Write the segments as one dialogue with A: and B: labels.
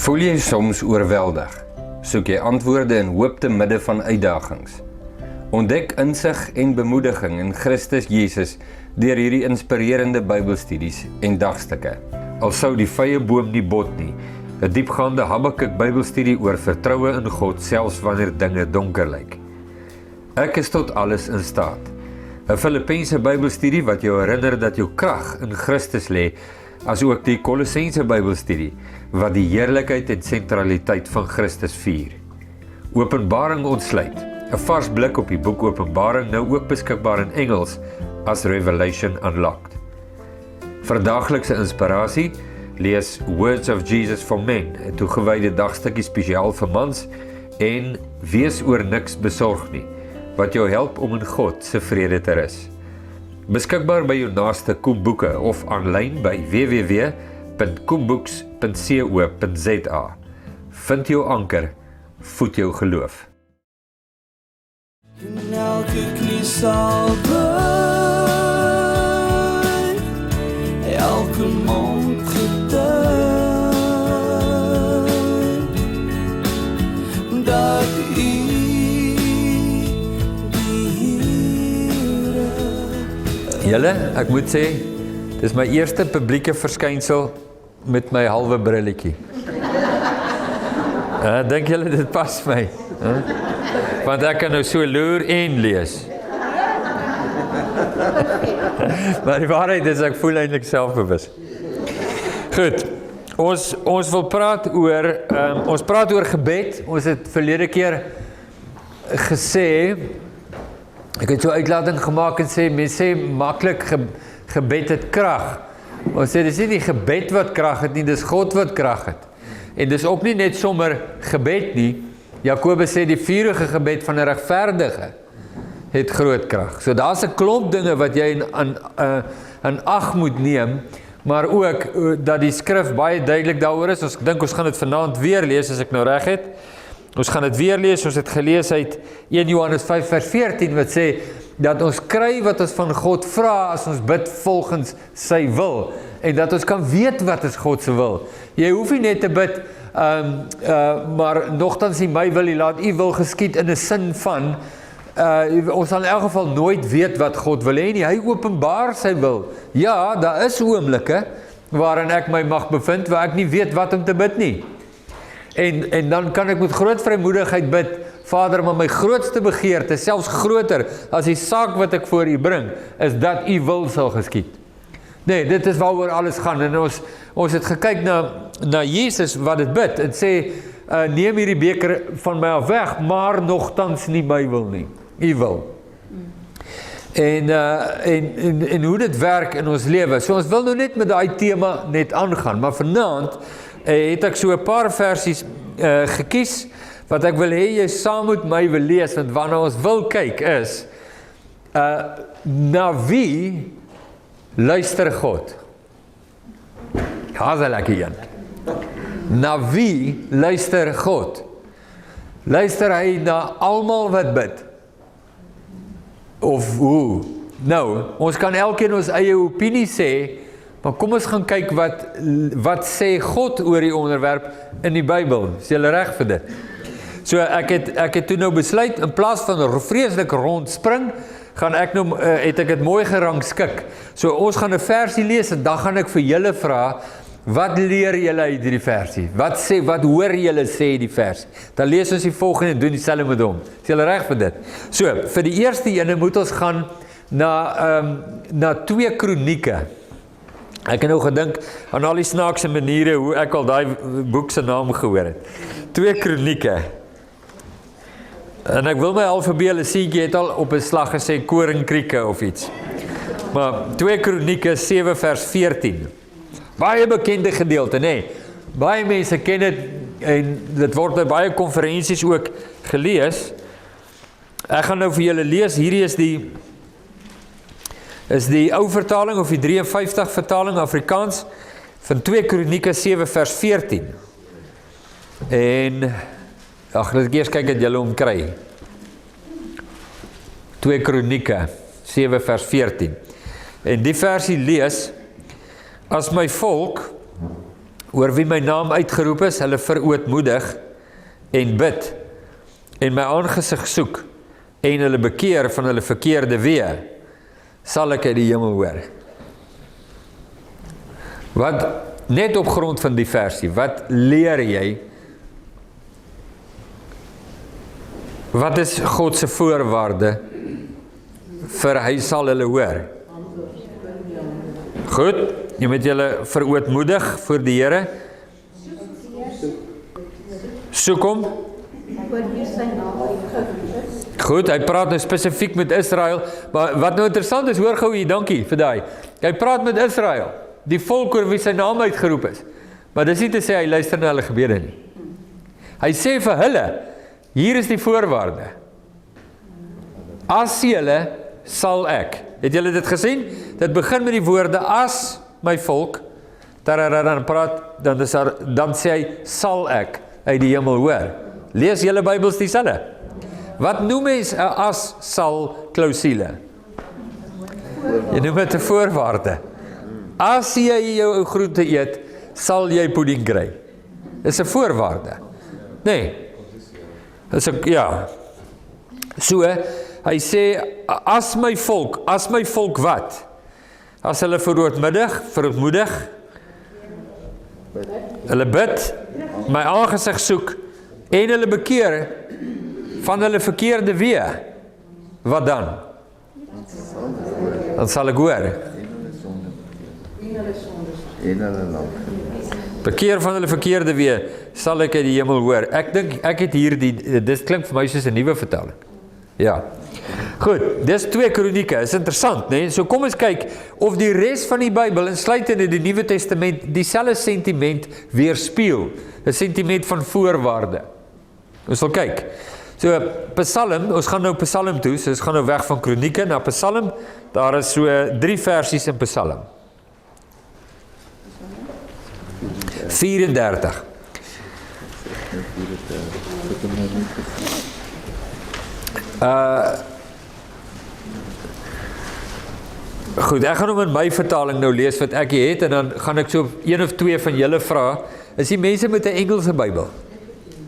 A: Voel jy soms oorweldig? Soek jy antwoorde in hoop te midde van uitdagings? Ontdek insig en bemoediging in Christus Jesus deur hierdie inspirerende Bybelstudies en dagstukke. Al sou die vrye boom nie bot nie, 'n diepgaande Habakuk Bybelstudie oor vertroue in God selfs wanneer dinge donker lyk. Ek is tot alles in staat. 'n Filippense Bybelstudie wat jou herinner dat jou krag in Christus lê, as ook die Kolossense Bybelstudie wat die heerlikheid en sentraliteit van Christus vier. Openbaring ontsluit, 'n vars blik op die boek Openbaring, nou ook beskikbaar in Engels as Revelation Unlocked. Vir daaglikse inspirasie, lees Words of Jesus for Men, 'n toegewyde dagstukkie spesiaal vir mans, en Wees oor niks besorg nie, wat jou help om in God se vrede te rus. Beskikbaar by jou naaste Koemboeke of aanlyn by www.koembooks.co.za. Vind jou anker, voed jou geloof.
B: En elke knie sal buig, elke mond getuig, dat U die Here.
C: Julle, ek moet sê, dis my eerste publieke verskynsel met my halwe brilletjie. Dink julle dit pas my? Want ek kan nou so loer en lees. Maar die waarheid is, ek voel eintlik selfbewus. Goed, ons wil praat oor gebed. Ons het verlede keer gesê, ek het so uitlating gemaak en sê, mense sê maklik gebed het krag. Ons sê, dis nie die gebed wat krag het nie, dis God wat krag het. En dis ook nie net sommer gebed nie. Jakobus sê, die vurige gebed van 'n regverdige het groot krag. So daar's 'n klomp dinge wat jy in ag moet neem, maar ook dat die skrif baie duidelik daaroor is. Ons dink ons gaan dit vanaand weer lees, as ek nou reg het. Ons gaan dit weer lees, ons het gelees uit 1 Johannes 5 vers 14, wat sê, dat ons kry wat ons van God vra as ons bid volgens sy wil, en dat ons kan weet wat is God se wil. Jy hoef nie net te bid, maar nogtans nie my wil, laat U wil geskied in 'n sin van, ons sal in elk geval nooit weet wat God wil hê nie, hy openbaar sy wil. Ja, daar is oomblikke waarin ek my mag bevind, waar ek nie weet wat om te bid nie. En dan kan ek met groot vrymoedigheid bid, Vader, maar my grootste begeerte, selfs groter as die saak wat ek voor U bring, is dat U wil sal geskied. Nee, dit is waaroor alles gaan, en ons het gekyk na Jesus wat dit bid, en sê, neem hierdie beker van my af weg, maar nogtans nie my wil nie, U wil. En hoe dit werk in ons lewe, so ons wil nou net met daai tema net aangaan, maar vanaand het ek so 'n paar versies gekies, wat ek wil hê jy saam met my wil lees, want waarna ons wil kyk is, na wie luister God? Haas 'n lekker een. Na wie luister God? Luister hy na almal wat bid? Of hoe? Nou, ons kan elkeen ons eie opinie sê, maar kom ons gaan kyk wat sê God oor die onderwerp in die Bybel. Is julle reg vir dit? So ek het toe nou besluit, in plaas van vreeslik rondspring, het ek dit mooi gerangskik. So ons gaan 'n versie lees, en dan gaan ek vir julle vra, wat leer julle uit hierdie versie? Wat hoor julle sê die versie? Dan lees ons die volgende en doen dieselfde met hom. Is julle reg vir dit? So, vir die eerste ene moet ons gaan na 2 Kronieke. Ek het nou gedink aan al die snaakse maniere hoe ek al daai boek se naam gehoor het. 2 Kronieke. En ek wil my al verbeel, Siekie het al op 'n slag gesê Koringkrieke of iets. Maar 2 Kronieke 7 vers 14. Baie bekende gedeelte, nê? Baie mense ken dit, en dit word by baie konferensies ook gelees. Ek gaan nou vir julle lees, hierdie is die ou vertaling, of die 53 vertaling Afrikaans, van 2 Kronieke 7 vers 14. En, laat ek eers kyk dat julle hom kry. 2 Kronieke 7 vers 14. En die versie lees, as my volk, oor wie my naam uitgeroep is, hulle verootmoedig en bid, en my aangesig soek, en hulle bekeer van hulle verkeerde weë, sal ek uit die hemel hoor. Wat, net op grond van die versie, wat leer jy? Wat is God se voorwaarde vir hy sal hulle hoor? Goed, jy moet julle verootmoedig voor die Here. Soek hom. Goed, hy praat nou spesifiek met Israel, maar wat nou interessant is, hoor gou hier, dankie vir daai. Hy praat met Israel, die volk oor wie sy naam uitgeroep is. Maar dis nie te sê hy luister na hulle gebede nie. Hy sê vir hulle, hier is die voorwaarde. As julle sal ek. Het julle dit gesien? Dit begin met die woorde as my volk, dan praat, dan sê hy sal ek uit die hemel hoor. Lees julle Bybels dieselfde? Wat noem mens 'n as sal klousule? Jy noem dit 'n voorwaarde. As jy jou groente eet, sal jy pudding kry. Dis 'n voorwaarde. Nee. Dis 'n ja. So, hy sê as my volk wat? As hulle verootmoedig, hulle bid, my aangesig soek en hulle bekeer van hulle verkeerde weë, wat dan? Dan sal ek hoor. Bekeer van hulle verkeerde weë, sal ek uit die hemel hoor. Ek dink, ek het hier dit klink vir my soos 'n nuwe vertaling. Ja. Goed, dis 2 kronieke, is interessant, né? So kom ons kyk of die res van die Bybel, insluitend in die Nuwe Testament, dieselfde sentiment weerspieël, 'n sentiment van voorwaarde. Ons sal kyk. So Psalm, ons gaan nou Psalm toe, so ons gaan nou weg van kronieke na Psalm. Daar is so 3 versies in Psalm. 34. Goed, ek gaan hom in my vertaling nou lees wat ek het, en dan gaan ek so 1 of 2 van julle vra, is die mense met 'n Engelse Bybel?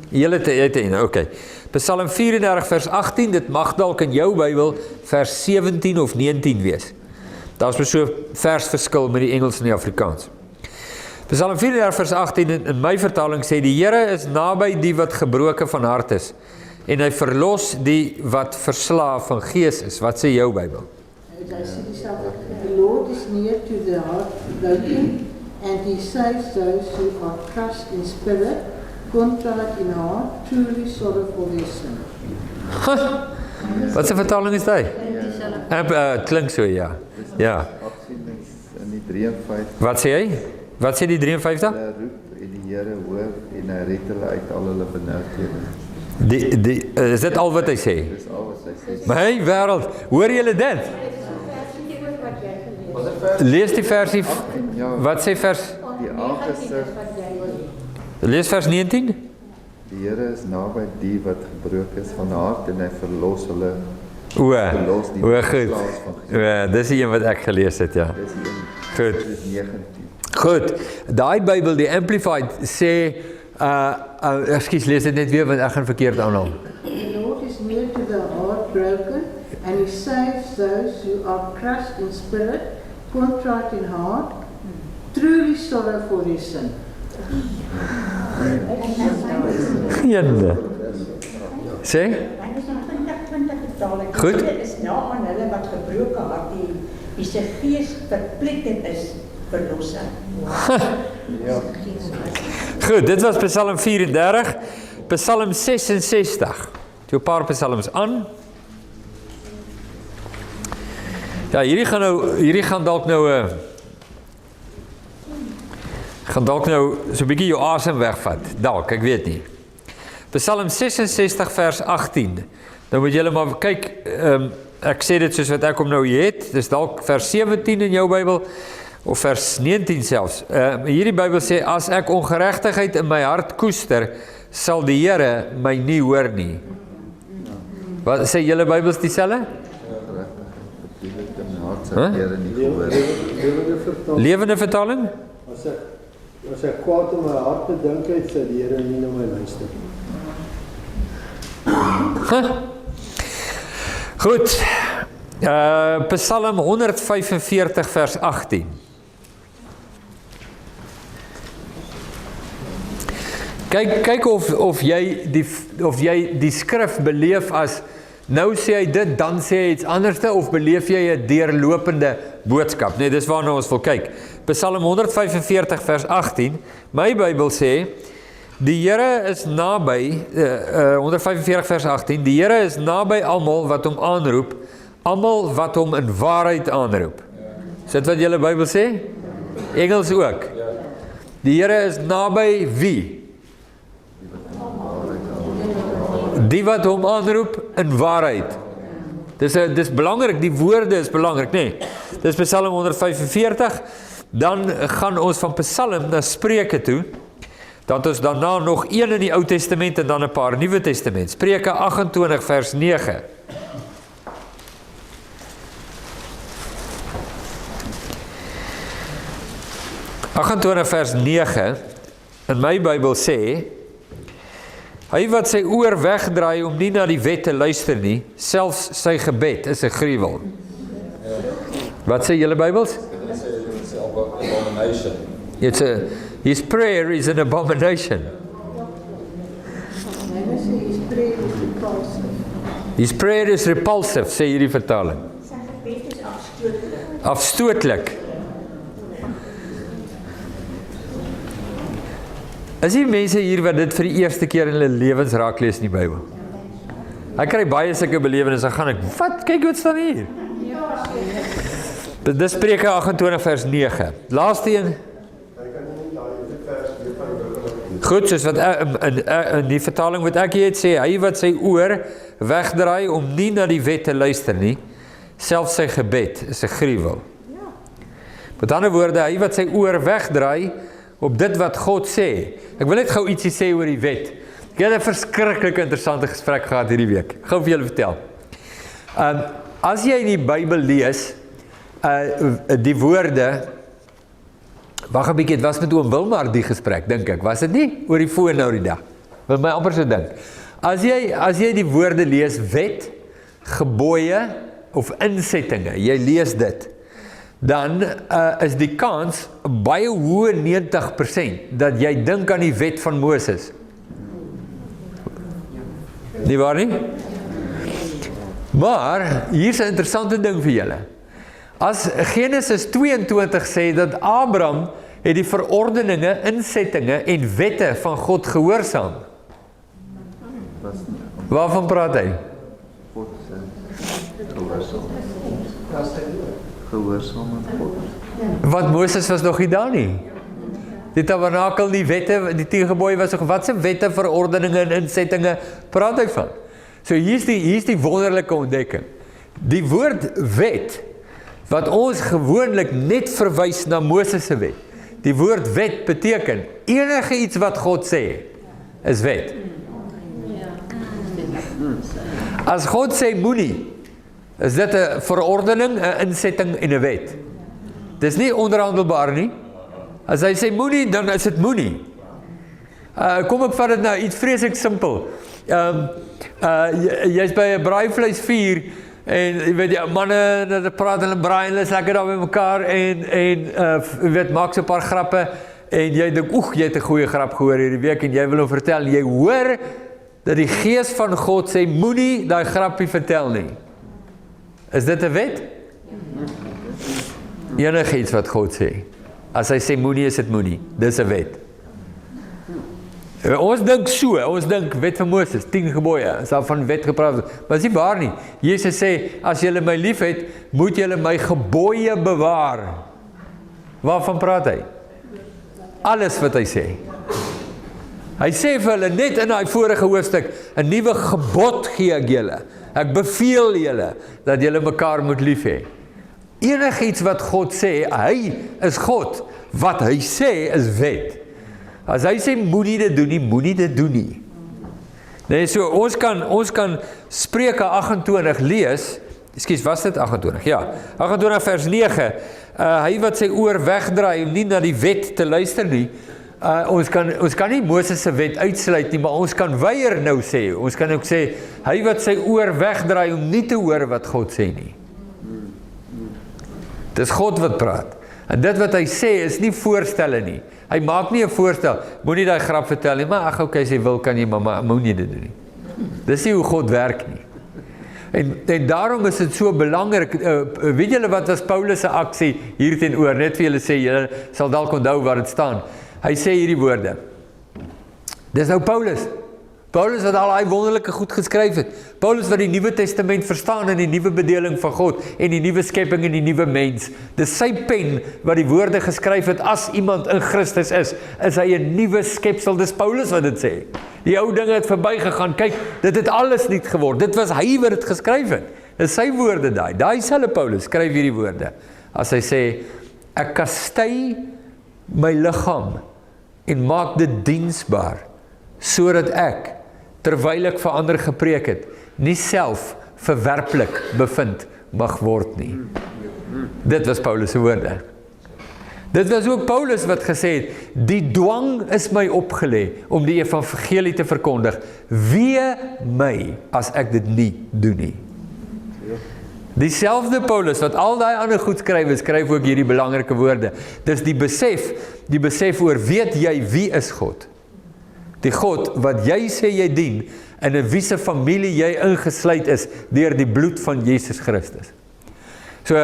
C: Julle het een, okay. Psalm 34 vers 18, dit mag dalk in jou Bybel vers 17 of 19 wees. Daar is so vers verskil met die Engels en die Afrikaans. Psalm 34 vers 18 in my vertaling sê, die Here is naby die wat gebroken van hart is, en hy verlos die wat verslaaf van gees is. Wat sê jou Bybel?
D: The Lord is near to the heartbroken, and he saves those who are crushed in spirit, contrite in heart, truly sorrowful their sin.
C: Wat se vertaling is dit? Klink so, ja. Ja.
E: In die 53.
C: Wat sê hy? Wat sê die 53?
E: Hulle roep en die Here hoor en hy red hulle uit al hulle benoudhede.
C: Is dit al wat hy sê?
E: Dis al wat hy sê.
C: My wêreld, hoor julle dit? Lees die versie, wat sê vers?
E: Die aangesig,
C: Lees vers 19?
E: die Here is naby die wat gebroken is van hart en hy verlos hulle.
C: O,
E: Die
C: goed. O, dis die een wat ek gelees het, ja.
E: Dis die een.
C: Goed.
E: Dis 19.
C: Goed, daai Bybel, die Amplified, sê, ekskuus, lees dit net weer, want ek gaan verkeerd aanhaal.
D: The Lord is near to the heartbroken, and he saves those who are crushed in spirit, contrite in heart, truly sorrow for their sin.
C: Jende. Sê? Goed.
F: Dit is na aan hulle wat gebroken hart, die se gees verpletterd is, verlossing.
C: Goed, dit was Psalm 34, Psalm 66. Toe 'n paar psalms aan. Ja, hierdie gaan dalk nou so 'n bietjie jou asem wegvat. Dalk, ek weet nie. Psalm 66 vers 18. Nou moet julle maar kyk, ek sê dit soos wat ek hom nou hier het. Dis dalk vers 17 in jou Bybel of vers 19 selfs. Hierdie Bybel sê, as ek ongeregtigheid in my hart koester, sal die Here my nie hoor nie. Wat sê julle Bybels dieselfde?
E: Huh?
C: Lewende vertaling?
G: As ek kwaad in my hart bedink het, sal die Here nie na my luister.
C: Goed, Psalm 145 vers 18. Kyk of jy die skrif beleef as, nou sê hy dit, dan sê hy iets anderste, of beleef jy 'n deurlopende boodskap? Nee, dis waarna ons wil kyk. Psalm 145 vers 18, my Bybel sê, die Here is naby, 145 vers 18, die Here is naby almal wat hom aanroep, almal wat hom in waarheid aanroep. Is dit wat julle Bybel sê? Engels ook. Die Here is naby wie? Die wat hom aanroep in waarheid. Dis belangrik, die woorde is belangrik, nee. Dis Psalm 145, dan gaan ons van Psalm na Spreuke toe, dat ons daarna nog een in die Ou Testament en dan 'n paar Nuwe Testament. Spreuke 28 vers 9. Vers 9, in my Bybel sê, hy wat sy oor wegdraai om nie na die wet te luister nie, selfs sy gebed is 'n gruwel. Wat sê julle Bybels? His prayer is an abomination. His prayer is repulsive, sê hierdie vertaling.
F: Sy gebed is afstootlik.
C: Afstootlik. Is die mense hier wat dit vir die eerste keer in hulle lewens raak lees in die Bybel? Ek kry baie sulke belewenisse, dan gaan ek, wat, kyk wat staan hier. Dis Spreuke 28 vers 9. Laaste een. Goed, soos wat in die vertaling wat ek het sê, hy wat sy oor wegdraai om nie na die wet te luister nie, selfs sy gebed is 'n gruwel. Met ander woorde, hy wat sy oor wegdraai op dit wat God sê. Ek wil net gou ietsie sê oor die wet. Ek het 'n verskriklik interessante gesprek gehad hierdie week. Gou vir julle vertel. As jy in die Bybel lees, die woorde, wag 'n bietjie, dit was met oom Wilmar die gesprek, dink ek, was dit nie? Oor die foon nou die dag. Wil my amper so dink. As jy die woorde lees, wet, gebooie of insettinge, jy lees dit, dan is die kans baie hoë 90% dat jy dink aan die wet van Moses. Nie waar nie? Maar, hier is 'n interessante ding vir julle. As Genesis 22 sê dat Abraham het die verordeninge, insettinge en wette van God gehoorsaam. Waarvan praat hy?
E: God sê, gehoorsaam aan God.
C: Want Moses was nog nie daar nie. Die tabernakel, die wette, die 10 gebooie was nog, wat se wette, verordeninge en insettinge praat hy van? So hier is die wonderlike ontdekking. Die woord wet, wat ons gewoonlik net verwys na Moses se wet. Die woord wet beteken enige iets wat God sê, is wet. As God sê moenie, is dit 'n verordening, 'n insetting en 'n wet. Dis nie onderhandelbaar nie. As hy sê moenie, dan is dit moenie. Kom ek vat dit nou iets vreeslik simpel. Jy's by 'n braaivleisvuur en jy weet die manne dat praat hulle braai en hulle is lekker daar by mekaar en jy weet maak so 'n paar grappe en jy dink jy het 'n goeie grap gehoor hierdie week en jy wil hom vertel en jy hoor dat die gees van God sê moenie daai grappie vertel nie. Is dit 'n wet? Enige iets wat God sê. As hy sê moenie, is dit moenie. Dis 'n wet. Ons dink so, ons dink wet van Moses, 10 gebooie, is daar van wet gepraat, maar is nie waar nie. Jesus sê, as julle my lief het, moet julle my gebooie bewaar. Waarvan praat hy? Alles wat hy sê. Hy sê vir hulle net in daai vorige hoofstuk, 'n nuwe gebod gee ek julle. Ek beveel julle dat julle mekaar moet lief hê. Enigiets wat God sê, hy is God. Wat hy sê is wet. As hy sê moenie dit doen nie, moenie dit doen nie. Nee, so ons kan Spreuke 28 lees. Ekskuus, was dit 28? Ja. 28 vers 9. Hy wat sy oor wegdraai om nie na die wet te luister nie, Ons kan nie Moses se wet uitsluit nie, maar ons kan weier nou sê. Ons kan ook sê, hy wat sy oor wegdraai om nie te hoor wat God sê nie. Dis God wat praat. En dit wat hy sê is nie voorstelle nie. Hy maak nie 'n voorstel, moenie daai grap vertel nie, maar ag okay, as jy wil kan jy, maar moenie dit doen nie. Dis nie hoe God werk nie. En daarom is dit so belangrik, weet julle wat was Paulus se aksie hier teenoor, net vir julle sê, julle sal dalk onthou waar dit staan. Hy sê hierdie woorde. Dis nou Paulus wat al die wonderlike goed geskryf het. Paulus wat die Nuwe Testament verstaan in die nuwe bedeling van God en die nuwe skepping en die nuwe mens. Dis sy pen wat die woorde geskryf het. As iemand in Christus is hy 'n nuwe skepsel. Dis Paulus wat dit sê. Die ou dinge het verbygegaan. Kyk, dit het alles nuut geword. Dit was hy wat dit geskryf het. Dis sy woorde daai. Daai selfe Paulus skryf hierdie woorde. As hy sê, ek kastei my liggaam en maak dit diensbaar, sodat ek, terwyl ek vir ander gepreek het, nie self verwerplik bevind mag word nie. Dit was Paulus se woorde. Dit was ook Paulus wat gesê het, die dwang is my opgelê om die evangelie te verkondig. Wee my as ek dit nie doen nie. Dieselfde Paulus wat al daai ander goed skryf ook hierdie belangrike woorde. Dis die besef oor, weet jy wie is God? Die God wat jy sê jy dien, en in wie se familie jy ingesluit is, deur die bloed van Jesus Christus. So,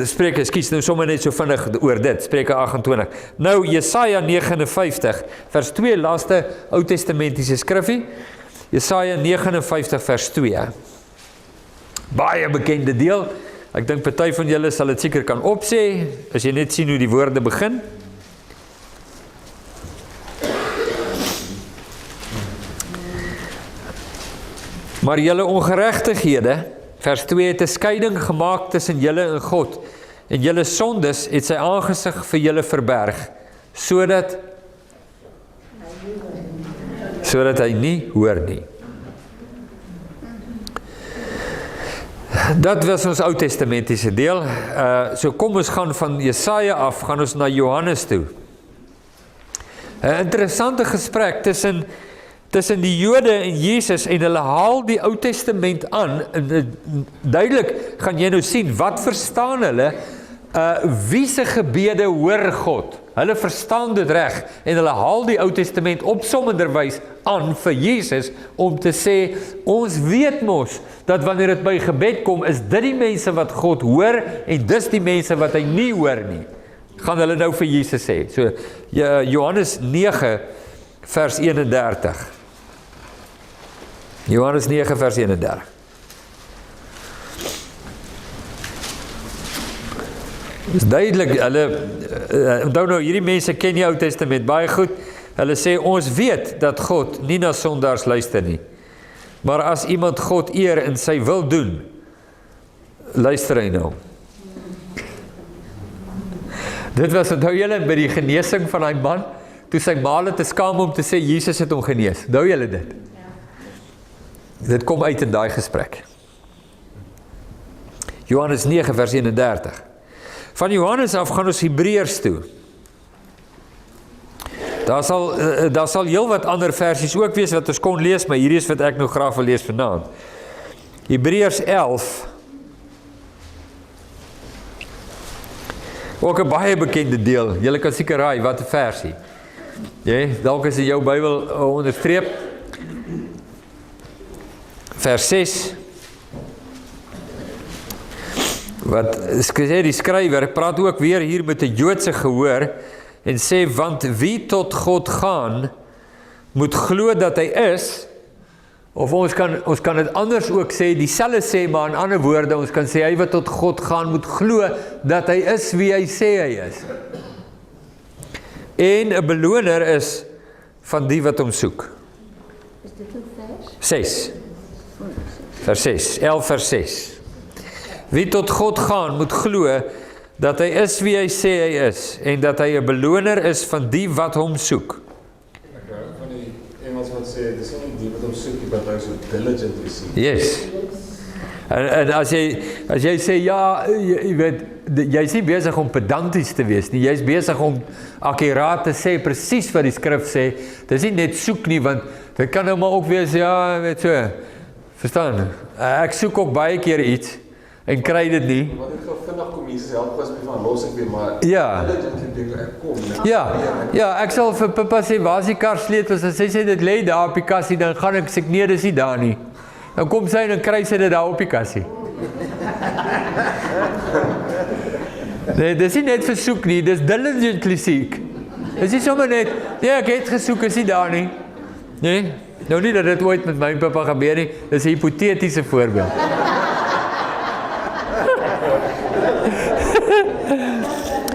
C: Spreuke, ekskuus, nou sommer net so vinnig oor dit, Spreuke 28. Nou, Jesaja 59, vers 2, laaste Ou Testamentiese skrifgie, Jesaja 59, vers 2. Baie bekende deel, ek dink party van julle sal dit seker kan opsê, as jy net sien hoe die woorde begin. Maar julle ongeregtighede, vers 2, het 'n skeiding gemaak tussen julle en God, en julle sondes het sy aangesig vir julle verberg, sodat hy nie hoor nie. Dat was ons Ou Testamentiese deel. So kom ons gaan van Jesaja af, gaan ons na Johannes toe. 'n Interessante gesprek tussen die Jode en Jesus, en hulle haal die Ou Testament aan, en duidelik gaan jy nou sien, wat verstaan hulle, wie se gebede hoor God? Hulle verstaan dit reg, en hulle haal die Ou Testament opsommenderwys aan vir Jesus, om te sê, ons weet mos, dat wanneer dit by gebed kom, is dit die mense wat God hoor, en dis die mense wat hy nie hoor nie. Gaan hulle nou vir Jesus sê. So, Johannes 9, vers 31. Johannes 9 vers 31. Dis duidelik, onthou nou, hierdie mense ken die Ou Testament baie goed. Hulle sê, ons weet dat God nie na sondaars luister nie. Maar as iemand God eer en sy wil doen, luister hy nou. Dit was, onthou julle, by die genesing van die man, toe sy maal te skaam om te sê, Jesus het hom genees. Onthou julle dit? Dit kom uit in daai gesprek. Johannes 9 vers 31. Van Johannes af gaan ons Hebreërs toe. Daar sal heel wat ander versies ook wees wat ons kon lees, maar hierdie is wat ek nou graag wil lees vanaand. Hebreërs 11. Ook 'n baie bekende deel. Julle kan seker raai wat 'n versie. Dalk as jy jou Bybel onderstreep. Vers 6. Wat sê die skrywer, praat ook weer hier met 'n Joodse gehoor en sê, want wie tot God gaan, moet glo dat hy is, of ons kan dit anders ook sê, dieselfde sê, maar in ander woorde, ons kan sê, hy wat tot God gaan, moet glo dat hy is wie hy sê hy is. En 'n beloner is van die wat hom soek.
H: Is dit 'n vers?
C: 6. Vers 6, 11 vers 6. Wie tot God gaan, moet glo dat hy is wie hy sê hy is, en dat hy 'n beloner is van die wat hom soek.
I: Ek hou van die Engels wat sê, dis nie die wat hom soek, but those who diligently seek.
C: Yes. En as jy sê, ja, jy weet, jy is nie besig om pedanties te wees nie, jy is besig om akkuraat te sê, presies wat die skrif sê, dit is nie net soek nie, want dit kan nou maar ook wees, ja, weet so, verstaan, ek soek ook baie keer iets, en kry dit nie.
I: Wat ek gou vinnig kom Jesus help was met van los ek weer, maar
C: ja.
I: Ek kom.
C: Ja, ek sal vir Pippa sê, waar is die kar sleutels, as sy sê dit lê daar op die kassie, dan gaan ek sê, nee, dis nie daar nie. Dan kom sy en dan kry sy dit daar op die kassie. Nee, dis nie net versoek nie, dis diligently seek. Dis nie sommer net, nee, ek het gesoek, is nie daar nie. Nee, nou nie dat dit ooit met my Pippa gebeur nie, dis 'n hipotetiese voorbeeld.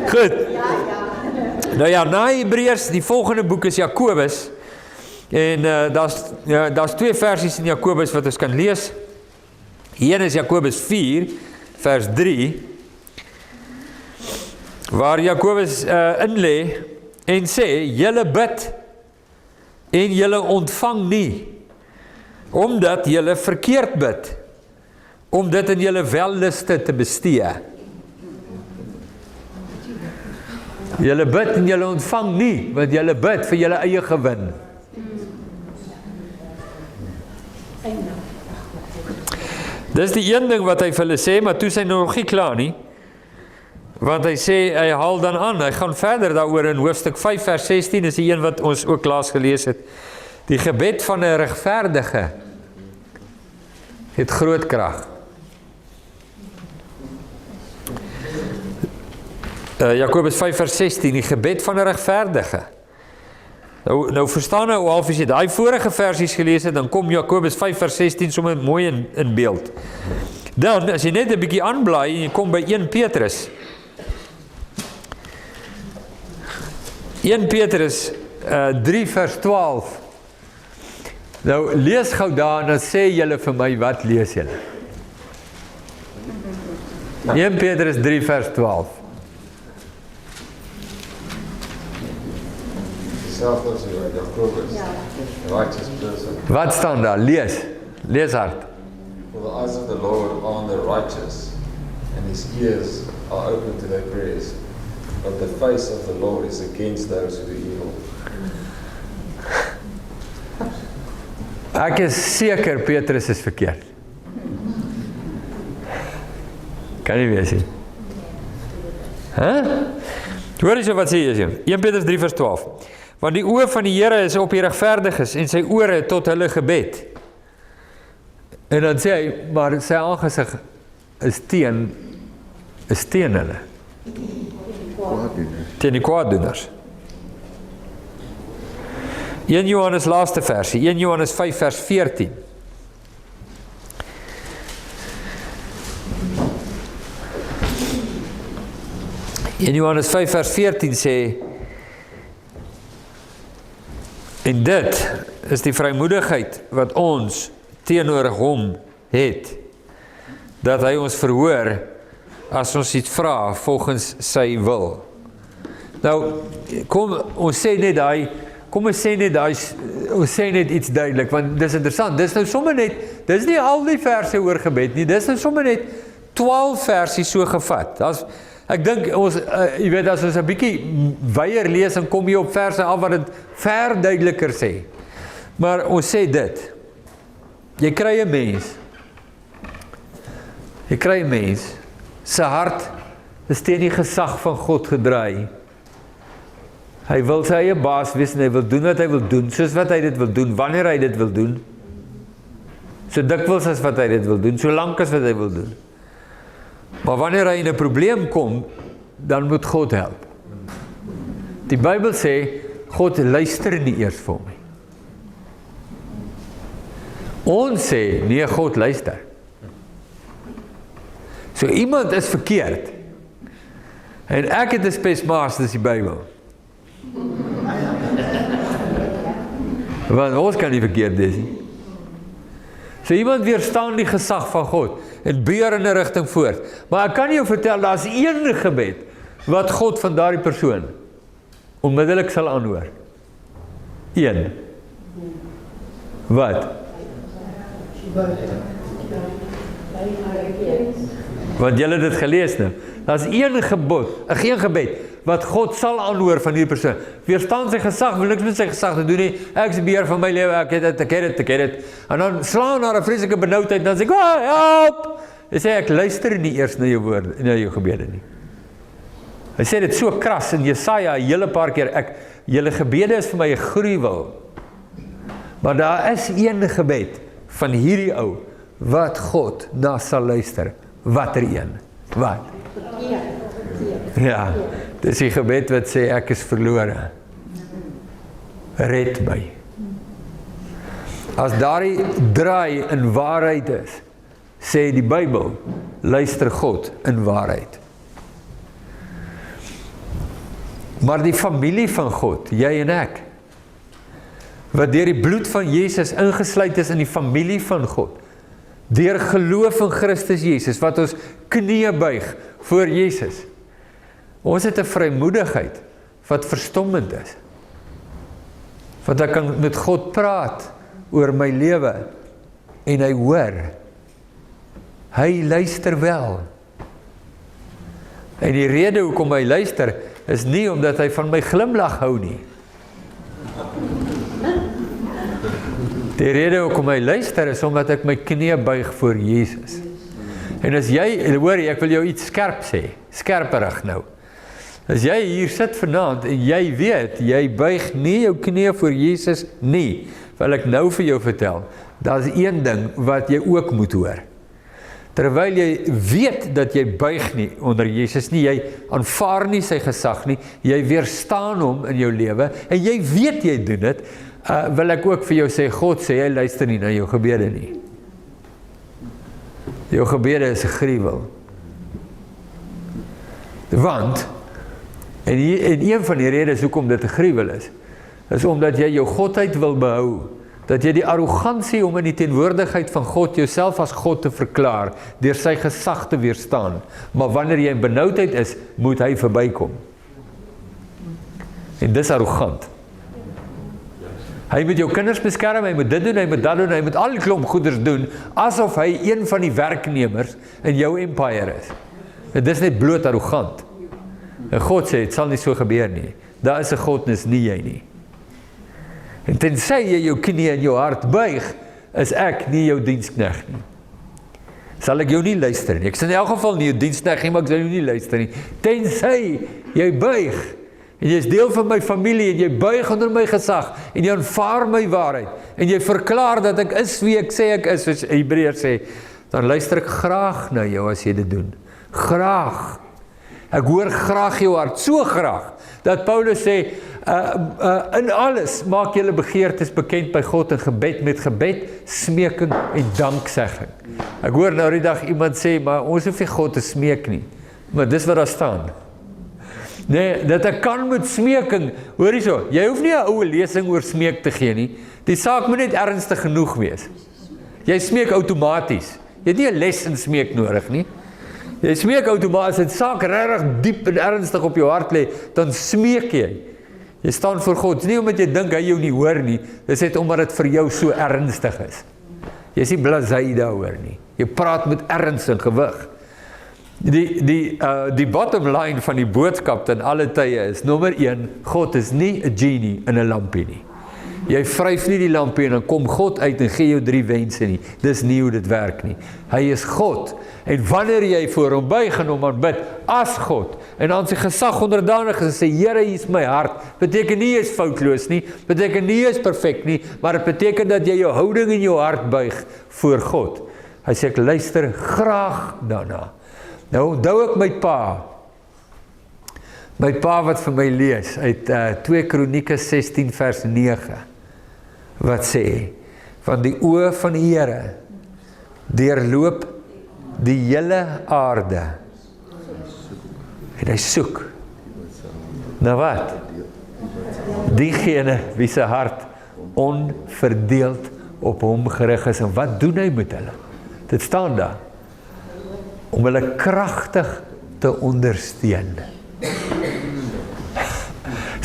C: Goed. Nou ja, na Hebreërs, die volgende boek is Jakobus. En daar's 2 versies in Jakobus wat ons kan lees. Een is Jakobus 4, vers 3, waar Jakobus inlê en sê, julle bid en julle ontvang nie, omdat julle verkeerd bid, om dit in julle welluste te bestee. Julle bid en julle ontvang nie, want julle bid vir julle eie gewin. Dis die een ding wat hy vir hulle sê, maar toe is hy nog nie klaar nie. Want hy sê, hy haal dan aan, hy gaan verder daaroor in hoofstuk 5 vers 16, is die een wat ons ook laas gelees het. Die gebed van 'n regverdige het groot krag. Jakobus 5 vers 16, die gebed van 'n regverdige. Nou verstaan nou al, as jy daai vorige versies gelees het, dan kom Jakobus 5 vers 16 sommer mooi in beeld. Dan, as jy net 'n bietjie aanblaai, en jy kom by 1 Petrus. 1 Petrus 3 vers 12. Nou, lees gou daar, en dan sê julle vir my, wat lees julle? 1 Petrus 3 vers 12.
I: Selfs as jy Jakobus, righteous person.
C: Wat staan daar? Lees hard.
I: For the eyes of the Lord are on the righteous, and his ears are open to their prayers. But the face of the Lord is against those who do evil.
C: Ek is seker Petrus is verkeerd. Kan nie wees nie. Hoor jy wat sê jy? 1 Petrus 3 vers 12. Want die oë van die Here is op die regverdiges en sy ore tot hulle gebed. En dan sê hy, maar sy aangesig is teen hulle. Teen die kwaaddoeners. 1 Johannes laaste versie, 1 Johannes 5 vers 14. In Johannes 5 vers 14 sê, en dit is die vrymoedigheid wat ons teenoor hom het, dat hy ons verhoor as ons iets vra volgens sy wil. Nou, kom ons sê net iets duidelik, want dis interessant, dis nou sommer net, dis nie al die verse oor gebed nie, dis nou sommer net 12 versies so gevat. Ek dink ons, jy weet, as ons 'n bietjie weier lees, en kom jy op verse af wat dit verduideliker sê. Maar ons sê dit, jy kry 'n mens, sy hart is teen die gesag van God gedraai. Hy wil sy eie baas wees, en hy wil doen wat hy wil doen, soos wat hy dit wil doen, wanneer hy dit wil doen, so dikwels as wat hy dit wil doen, so lank as wat hy wil doen. Maar wanneer hy in 'n probleem kom, dan moet God help. Die Bybel sê, God luister nie eers vir hom nie. Ons sê, nee, God luister. So iemand is verkeerd, en ek het 'n spesmaas, dis die Bybel. Want ons kan nie verkeerd wees nie. So iemand weerstaan die gesag van God, en beer in 'n rigting voort. Maar ek kan jou vertel, daar is een gebed, wat God van daardie persoon onmiddellik sal aanhoor. Een. Wat? Want julle het dit gelees nou. Daar's een gebed, wat God sal aanhoor van hierdie persoon. Weerstaan sy gesag, wil niks met sy gesag te doen nie. Ek is die beheer van my lewe, ek het dit. En dan slaan haar 'n vreeslike benoudheid, dan sê ek, help! Hy sê, ek luister nie eers na jou woorde, na jou gebede nie. Hy sê dit so kras in Jesaja 'n hele paar keer, julle gebede is vir my 'n gruwel. Maar daar is een gebed van hierdie ou, wat God na sal luister. Watter een? Wat? Ja, dis die gebed wat sê, ek is verlore. Red my. As daardie draai in waarheid is, sê die Bybel, luister God in waarheid. Maar die familie van God, jy en ek, wat deur die bloed van Jesus ingesluit is in die familie van God, deur geloof in Christus Jesus, wat ons knieë buig voor Jesus. Ons het 'n vrymoedigheid wat verstommend is. Want ek kan met God praat oor my lewe en hy hoor. Hy luister wel. En die rede hoekom hy luister is nie omdat hy van my glimlag hou nie. Die rede hoekom hy luister is omdat ek my knie buig voor Jesus. En as jy, hoor ek wil jou iets skerp sê, skerperig nou. As jy hier sit vanaand en jy weet, jy buig nie jou knie voor Jesus nie, wil ek nou vir jou vertel, daar is een ding wat jy ook moet hoor. Terwyl jy weet dat jy buig nie onder Jesus nie, jy aanvaar nie sy gesag nie, jy weerstaan hom in jou lewe, en jy weet jy doen dit, wil ek ook vir jou sê, God sê, hy luister nie na jou gebede nie. Jou gebede is 'n gruwel. Want, en een van die redes hoekom dit 'n gruwel is omdat jy jou godheid wil behou, dat jy die arrogansie om in die teenwoordigheid van God, jouself as God te verklaar, deur sy gesag te weerstaan, maar wanneer jy in benoudheid is, moet hy verbykom. En dis arrogant. Hy moet jou kinders beskerm, hy moet dit doen, hy moet dat doen, hy moet al die klomp goeders doen, asof hy een van die werknemers in jou empire is. En dis net bloot arrogant. En God sê, het sal nie so gebeur nie. Daar is 'n godnis, nie jy nie. En tensy jy jou knie in jou hart buig, is ek nie jou diensknegt nie. Sal ek jou nie luister nie. Ek sê in elk geval nie jou diensknegt nie, maar ek sal jou nie luister nie. Tensy jy buig, en jy is deel van my familie, en jy buig onder my gesag, en jy aanvaar my waarheid, en jy verklaar dat ek is wie ek sê ek is, soos Hebreërs sê, dan luister ek graag na jou as jy dit doen. Graag. Ek hoor graag jou hart, so graag, dat Paulus sê, in alles maak julle begeertes bekend by God in gebed, met gebed, smeking en danksegging. Ek hoor nou die dag iemand sê, maar ons hoef nie God te smeek nie. Maar dis wat daar staan. Nee, dat ek kan met smeking, hoor jy so, jy hoef nie 'n oue lesing oor smeek te gee nie, die saak moet net ernstig genoeg wees. Jy smeek outomaties, jy het nie 'n les in smeek nodig nie. Jy smeek outomaties, as die saak regtig diep en ernstig op jou hart lê, dan smeek jy. Jy staan voor God, nie omdat jy dink hy jou nie hoor nie, dis net omdat dit vir jou so ernstig is. Jy is nie blasé daaroor nie, jy praat met erns en gewig. Die bottom line van die boodskap ten alle tye is, nommer 1, God is nie 'n genie in 'n lampie nie. Jy vryf nie die lampie en dan kom God uit en gee jou 3 wense nie. Dis nie hoe dit werk nie. Hy is God. En wanneer jy voor hom buig en hom aanbid as God, en aan sy gesag onderdanig is, sê, Here, hier is my hart, beteken nie jy is foutloos nie, beteken nie jy is perfek nie, maar dit beteken dat jy jou houding in jou hart buig voor God. Hy sê, ek luister graag daarna. Nou, onthou ek my pa wat vir my lees, uit 2 Kronieke 16 vers 9, wat sê, van die oë van die Here, deurloop die hele aarde, en hy soek, nou wat? Diegene wie sy hart onverdeeld op hom gerig is, en wat doen hy met hulle? Dit staan daar, om hulle kragtig te ondersteun.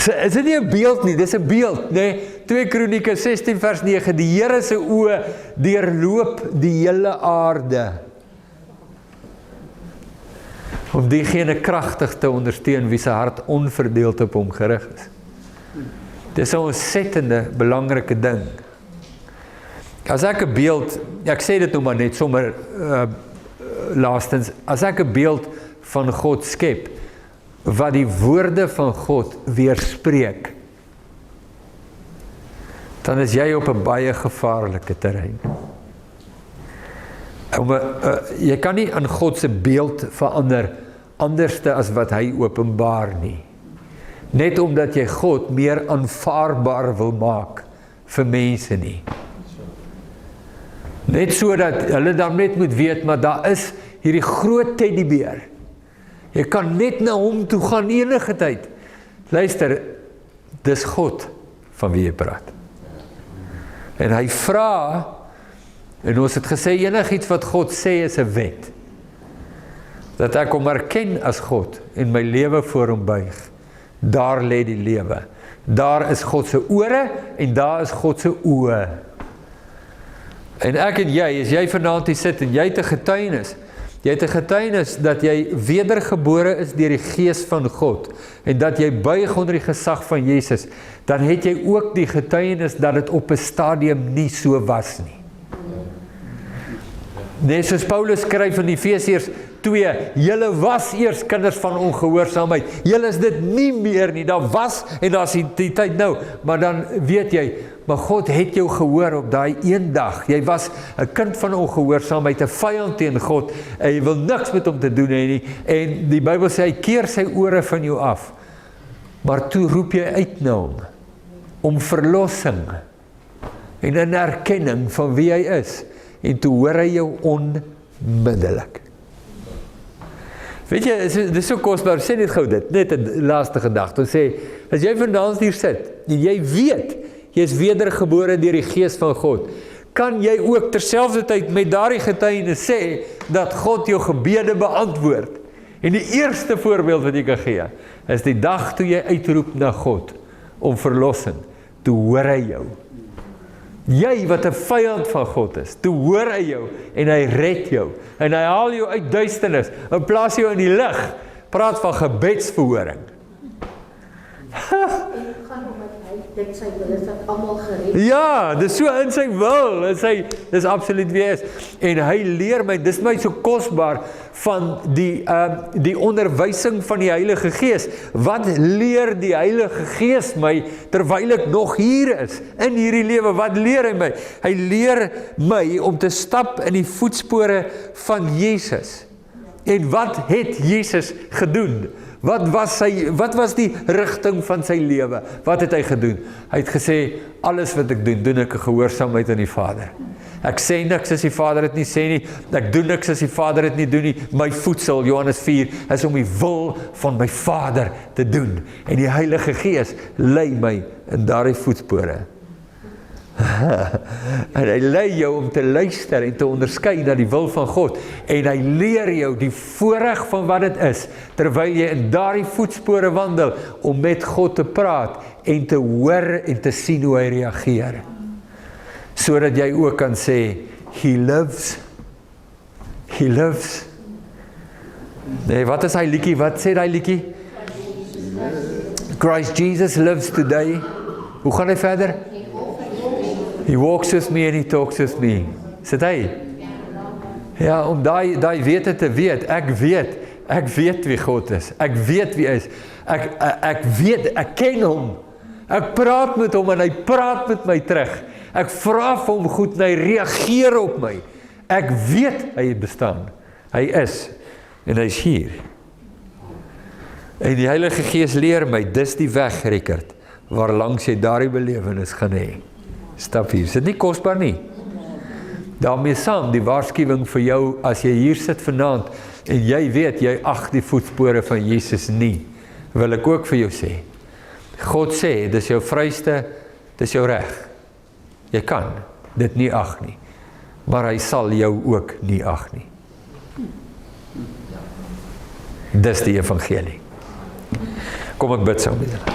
C: Is dit nie 'n beeld nie, dis 'n beeld, nee, 2 Kronieke 16 vers 9, die Here se oë deurloop die hele aarde. om diegene kragtig te ondersteun wie sy hart onverdeeld op hom gerig is. Dit is 'n ontsettende belangrike ding. As ek 'n beeld, ek sê dit nou maar net sommer laastens, as ek 'n beeld van God skep, wat die woorde van God weerspreek, dan is jy op 'n baie gevaarlike terrein. Jy kan nie aan God se beeld verander anderste as wat hy openbaar nie. Net omdat jy God meer aanvaarbaar wil maak vir mense nie. Net so dat hulle dan net moet weet, maar daar is hierdie groot teddybeer. Jy kan net na hom toe gaan enige tyd. Luister, dis God van wie jy praat. En hy vra, en ons het gesê, enigiets wat God sê is 'n wet. Dat ek hom erken as God en my lewe voor hom buig. Daar lê die lewe. Daar is God se ore en daar is God se oë. En ek en jy, as jy vanaand hier sit en jy het 'n getuienis, jy het 'n getuienis dat jy wedergebore is deur die Gees van God en dat jy buig onder die gesag van Jesus, dan het jy ook die getuienis dat dit op 'n stadium nie so was nie. Net soos Paulus skryf in Efesiërs 2, julle was eers kinders van ongehoorsaamheid, julle is dit nie meer nie, daar was en daar is die tyd nou, maar dan weet jy, maar God het jou gehoor op daai een dag, jy was 'n kind van ongehoorsaamheid, 'n vyand teen God, en jy wil niks met hom te doen hê nie, en die Bybel sê, hy keer sy ore van jou af, maar toe roep jy uit na hom, om verlossing, en 'n erkenning van wie hy is, en toe hoor hy jou onmiddellik. Weet jy, dit is so kosbaar, sê net gou dit, net 'n laaste gedagte, ons sê, as jy vandaan hier sit, en jy weet, jy is wedergebore deur die Gees van God, kan jy ook terselfdertyd met daardie getuienis sê, dat God jou gebede beantwoord. En die eerste voorbeeld wat jy kan gee, is die dag toe jy uitroep na God, om verlossing, toe hoor hy jou. Jy wat 'n vyand van God is, toe hoor hy jou, en hy red jou, en hy haal jou uit duisternis, en plaas jou in die lig, praat van gebedsverhoring.
H: Dit sy wil is dat almal gered.
C: Ja, dis so in sy wil, dis absoluut wie hy is. En hy leer my, dis my so kosbaar van die onderwysing van die Heilige Gees. Wat leer die Heilige Gees my terwyl ek nog hier is in hierdie lewe? Wat leer hy my? Hy leer my om te stap in die voetspore van Jesus. En wat het Jesus gedoen? Wat was die rigting van sy lewe? Wat het hy gedoen? Hy het gesê, alles wat ek doen, doen ek in gehoorsaamheid aan die Vader. Ek sê niks as die Vader het nie sê nie, ek doen niks as die Vader het nie doen nie, my voedsel, Johannes 4, is om die wil van my Vader te doen. En die Heilige Gees lei my in daardie voetspore. En hy lei jou om te luister en te onderskei na die wil van God, en hy leer jou die voorreg van wat dit is, terwyl jy in daardie voetspore wandel, om met God te praat, en te hoor en te sien hoe hy reageer, sodat jy ook kan sê, he lives, nee, wat is hy liedjie, wat sê hy liedjie? Christ Jesus lives today. Hoe gaan hy verder? He walks with me and he talks with me. Sit hy? Ja, om daai wete te weet, ek weet wie God is, ek weet wie hy is, ek ken hom, ek praat met hom en hy praat met my terug, ek vra vir hom goed en hy reageer op my, ek weet hy bestaan, hy is, en hy is hier, en die Heilige Gees leer my, dis die weg, Rickert, waar langs jy daardie belewenis gaan hê. Stap hier, is dit nie kosbaar nie? Daarmee saam, die waarskuwing vir jou, as jy hier sit vanaand, en jy weet, jy ag die voetspore van Jesus nie, wil ek ook vir jou sê, God sê, dis jou vryste, dis jou reg, jy kan dit nie ag nie, maar hy sal jou ook nie ag nie. Dis die evangelie. Kom ek bid saam met julle.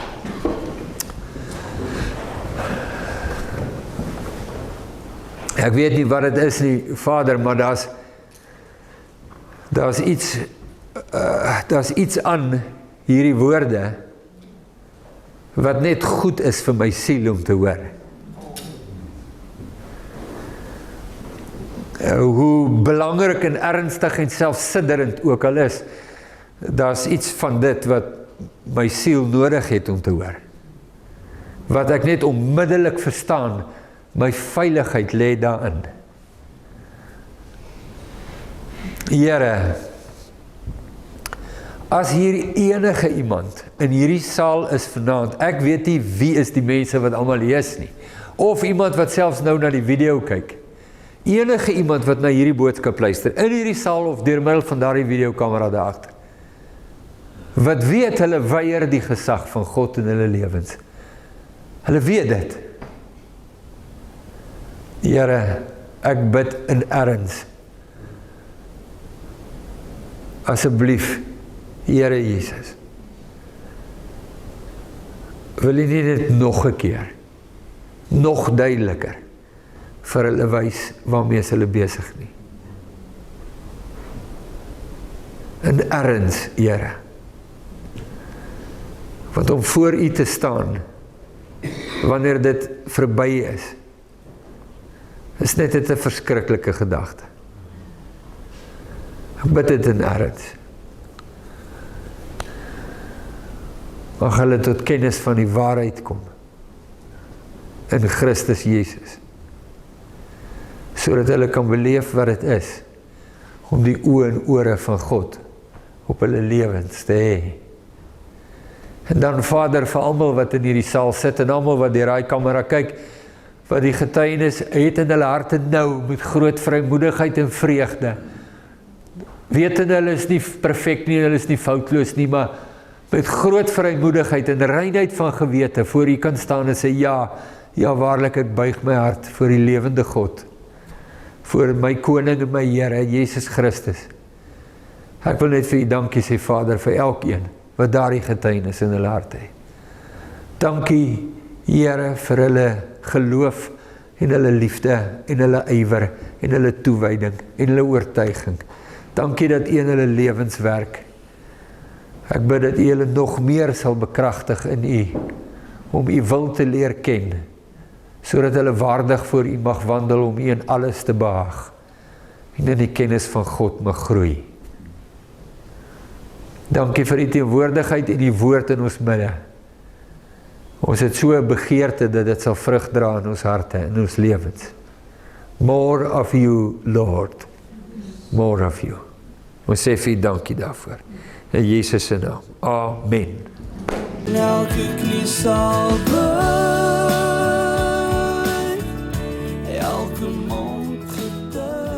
C: Ek weet nie wat dit is nie, Vader, maar daar's iets daar's iets aan hierdie woorde wat net goed is vir my siel om te hoor. Hoe belangrik en ernstig en selfsidderend ook al is, daar's iets van dit wat my siel nodig het om te hoor. Wat ek net onmiddellik verstaan, my veiligheid lê daarin. Here, as hier enige iemand in hierdie saal is vanaand, ek weet nie wie is die mense wat almal hier is nie, of iemand wat selfs nou na die video kyk, enige iemand wat na hierdie boodskap luister, in hierdie saal of deur middel van daardie videokamera daar agter, wat weet hulle weier die gesag van God in hulle lewens. Hulle weet dit. Here, ek bid in erns. Asseblief, Here Jesus, wil U nie dit nog 'n keer, nog duideliker vir hulle wys waarmee is hulle besig nie. In erns, Here. Want om voor U te staan, wanneer dit verby is net dit 'n verskriklike gedagte. Ek bid dit in erns. Mag hulle tot kennis van die waarheid kom, in Christus Jesus, sodat hulle kan beleef wat dit is, om die oë en ore van God op hulle lewens te hê. En dan Vader, vir almal wat in hierdie saal sit, en almal wat deur daai kamera kyk, wat die getuienis het in hulle harte nou, met groot vrymoedigheid en vreugde, wetende hulle is nie perfek nie, hulle is nie foutloos nie, maar met groot vrymoedigheid en reinheid van gewete, voor U kan staan en sê, ja waarlik, ek buig my hart voor die lewende God, voor my koning en my Here, Jesus Christus. Ek wil net vir U dankie sê, Vader, vir elkeen, wat daardie getuienis in hulle hart het. Dankie, Here, vir hulle geloof, en hulle liefde, en hulle ywer, en hulle toewyding, en hulle oortuiging. Dankie dat U in hulle lewens werk. Ek bid dat U hulle nog meer sal bekragtig in U, om U wil te leer ken, sodat hulle waardig voor U mag wandel, om U in alles te behaag, en in die kennis van God mag groei. Dankie vir U teenwoordigheid en die woord in ons midde. Ons het so 'n begeerte dat dit sal vrug dra in ons harte, in ons lewens. More of You, Lord. More of You. Ons sê vir U dankie daarvoor. In Jesus se naam. Amen.
B: Elke knie sal buig, elke mond getuig.